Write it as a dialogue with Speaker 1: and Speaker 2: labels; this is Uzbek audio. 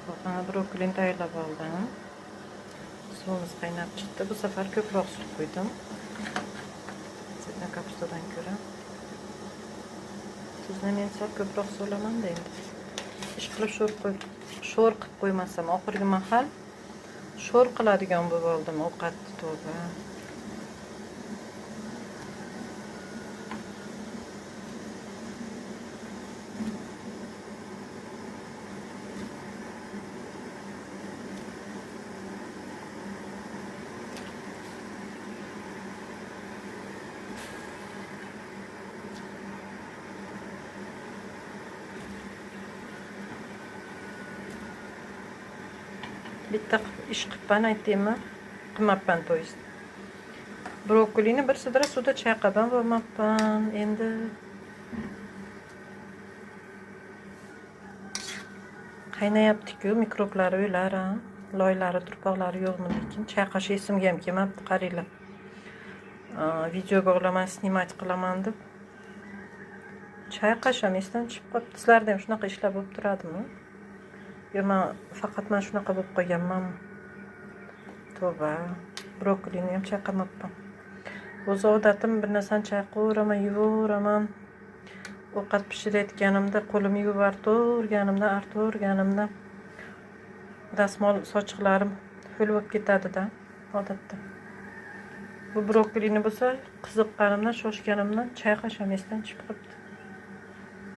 Speaker 1: Bana brokolini tayyorlab oldim. Suvimiz qaynab chiqdi. Bu safar ko'proq suv qo'ydim. Sizdan kapustadan ko'ra. Tuzni men sal ko'proq solaman-da endi. Ish qilib sho'r qilib qo'ymasam, oxirgi mahal sho'r qiladigan bo'lib oldim ovqatni to'g'ri. Bitta ish qilibman aytdimmi? Qilmabman to'yist. Brokolini bir sidra suvda chayqab bo'lmabman. Endi qaynayapti-ku, mikroblari o'lar, loylari, turpoqlari yo'qmi lekin chayqash esimga ham kelmabdi, qaranglar. Videoga olaman, snimat qilaman deb chayqasham esdan chiqib qolibdi. Sizlarda ham shunaqa ishlar bo'lib turadimi? Yo, men faqat men shunaqa bo'lib qolganmanmi? Tavba, brokolini ham chayqamabman. O'z odatim bir narsani chayqaveraman, yuvaveraman. Ovqat pishirayotganimda qo'limni yuvib artaverganimda dasmol sochiqlarim ho'l bo'lib ketadi-da odatda. Bu brokolini bo'lsa qiziqqanimdan, shoshganimdan chayqasham esdan chiqib qolibdi.